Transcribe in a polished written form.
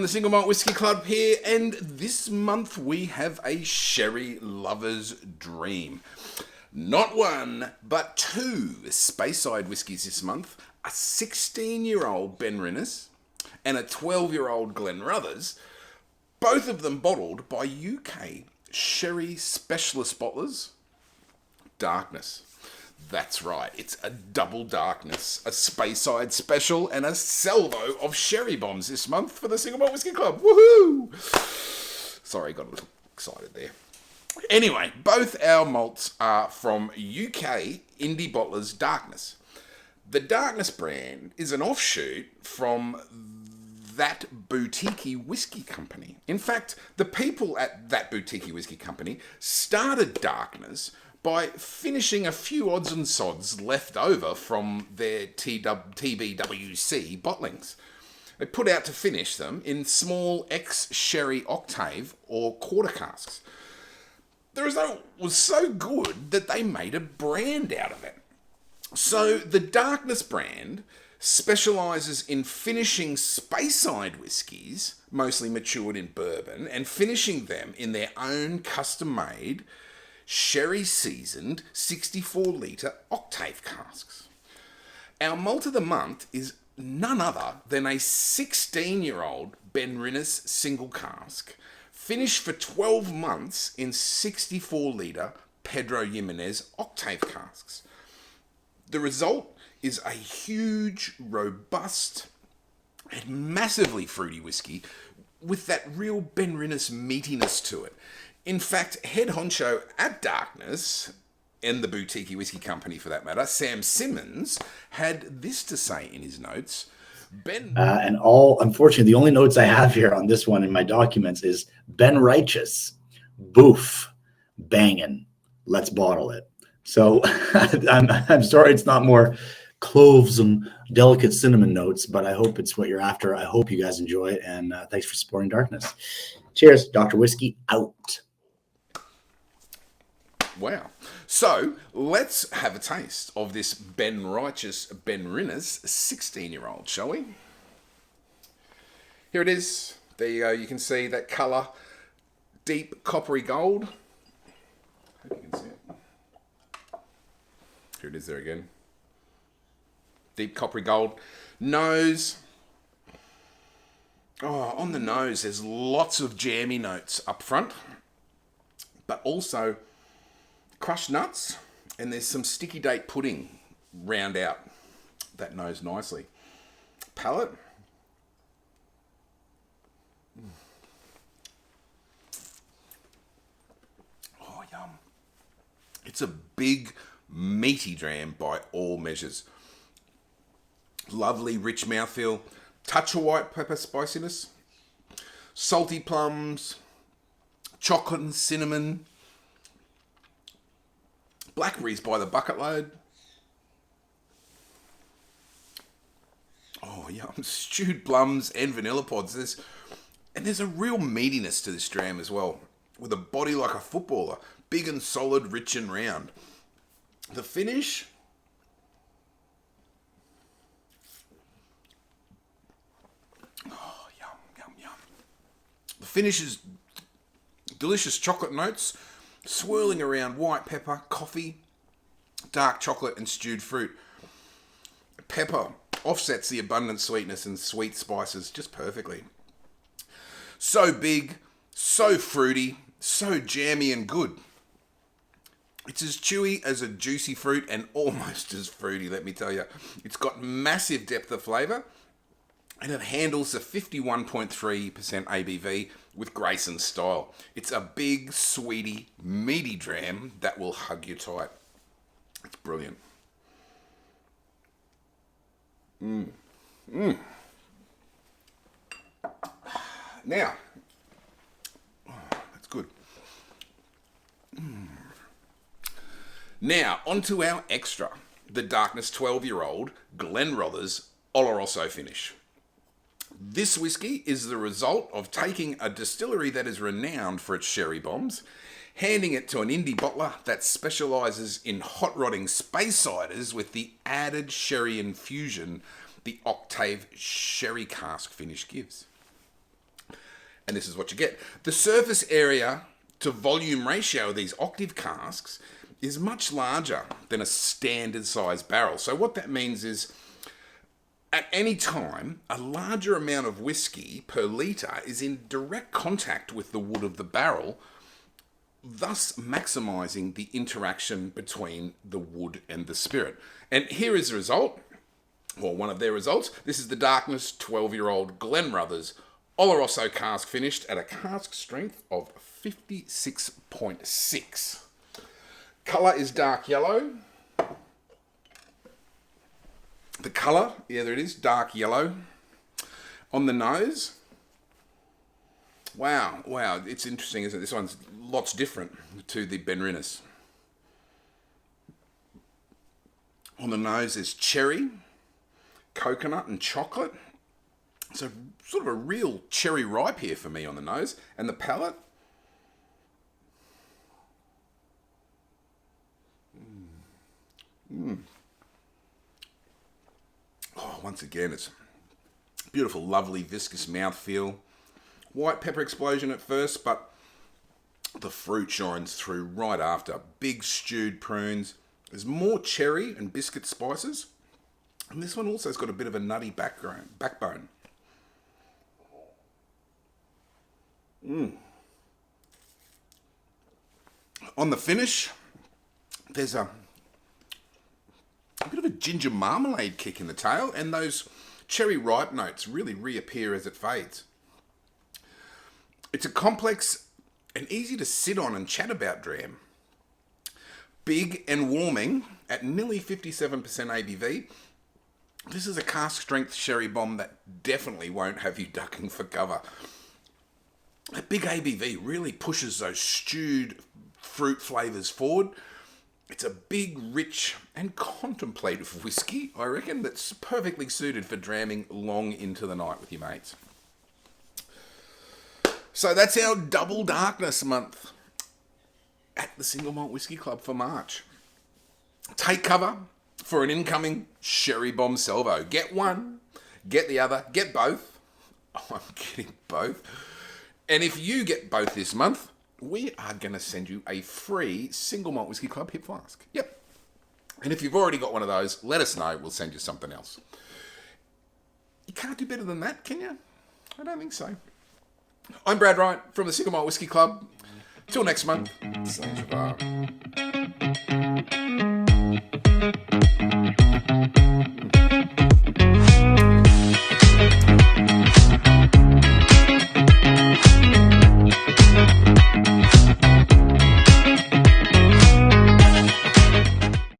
the Single Malt Whisky Club here, and this month we have a sherry lover's dream. Not one, but two Speyside whiskies this month. A 16-year-old Benrinnes and a 12-year-old Glenrothes, both of them bottled by UK sherry specialist bottlers, Darkness. That's right, it's a double Darkness, a Speyside special and a salvo of sherry bombs this month for the Single Malt Whisky Club. Woohoo! Sorry, got a little excited there. Anyway, both our malts are from UK indie bottlers Darkness. The Darkness brand is an offshoot from that boutique whiskey company. In fact, the people at that boutique whiskey company started Darkness by finishing a few odds and sods left over from their TBWC bottlings. They put out to finish them in small ex-sherry octave or quarter casks. The result was so good that they made a brand out of it. So the Darkness brand specialises in finishing Speyside whiskies, mostly matured in bourbon, and finishing them in their own custom-made sherry seasoned 64-litre octave casks. Our malt of the month is none other than a 16-year-old Benrinnes single cask, finished for 12 months in 64-litre Pedro Jimenez octave casks. The result is a huge, robust, and massively fruity whiskey with that real Benrinnes meatiness to it. In fact, head honcho at Darkness, and the boutique whiskey company for that matter, Sam Simmons, had this to say in his notes. Unfortunately, the only notes I have here on this one in my documents is Ben Righteous, boof, bangin', let's bottle it. So I'm sorry it's not more cloves and delicate cinnamon notes, but I hope it's what you're after. I hope you guys enjoy it, and thanks for supporting Darkness. Cheers, Dr. Whiskey out. Wow. So let's have a taste of this Ben Righteous Benrinnes 16-year-old, shall we? Here it is. There you go. You can see that colour, deep coppery gold. Hope you can see it. Here it is there again. Deep coppery gold. Nose. Oh, on the nose, there's lots of jammy notes up front, but also crushed nuts, and there's some sticky date pudding round out that nose nicely. Palate. Oh, yum. It's a big, meaty dram by all measures. Lovely, rich mouthfeel. Touch of white pepper spiciness. Salty plums. Chocolate and cinnamon. Blackberries by the bucket load. Oh, yum. Stewed plums and vanilla pods. There's a real meatiness to this dram as well, with a body like a footballer. Big and solid, rich and round. The finish. Oh, yum, yum, yum. The finish is delicious chocolate notes, swirling around white pepper, coffee, dark chocolate, and stewed fruit. Pepper offsets the abundant sweetness and sweet spices just perfectly. So big, so fruity, so jammy and good. It's as chewy as a juicy fruit and almost as fruity, let me tell you. It's got massive depth of flavour, and it handles the 51.3% ABV with grace and style. It's a big, sweety, meaty dram that will hug you tight. It's brilliant. Now, that's good. Now, onto our extra, the Darkness 12-year-old Glenrothes Oloroso finish. This whiskey is the result of taking a distillery that is renowned for its sherry bombs, handing it to an indie bottler that specialises in hot rodding Speysiders with the added sherry infusion the octave sherry cask finish gives. And this is what you get. The surface area to volume ratio of these octave casks is much larger than a standard size barrel. So what that means is at any time, a larger amount of whiskey per litre is in direct contact with the wood of the barrel, thus maximising the interaction between the wood and the spirit. And here is the result, or one of their results. This is the Darkness 12-year-old Glenrothes Oloroso cask, finished at a cask strength of 56.6. Colour is dark yellow. The colour, yeah, there it is, dark yellow. On the nose, wow, it's interesting, isn't it? This one's lots different to the Benrinnes. On the nose is cherry, coconut and chocolate. So sort of a real cherry ripe here for me on the nose. And the palate, oh, once again, it's beautiful, lovely, viscous mouthfeel. White pepper explosion at first, but the fruit shines through right after. Big stewed prunes. There's more cherry and biscuit spices. And this one also has got a bit of a nutty backbone. On the finish, there's a bit of a ginger marmalade kick in the tail, and those cherry ripe notes really reappear as it fades. It's a complex and easy to sit on and chat about dram. Big and warming at nearly 57% ABV. This is a cask strength sherry bomb that definitely won't have you ducking for cover. A big ABV really pushes those stewed fruit flavours forward. It's a big, rich and contemplative whiskey, I reckon, that's perfectly suited for dramming long into the night with your mates. So that's our Double Darkness month at the Single Malt Whisky Club for March. Take cover for an incoming Sherry Bomb Salvo. Get one, get the other, get both. Oh, I'm getting both. And if you get both this month, we are going to send you a free Single Malt Whisky Club hip flask. Yep. And if you've already got one of those, let us know. We'll send you something else. You can't do better than that, can you? I don't think so. I'm Brad Wright from the Single Malt Whisky Club. Till next month. Salut.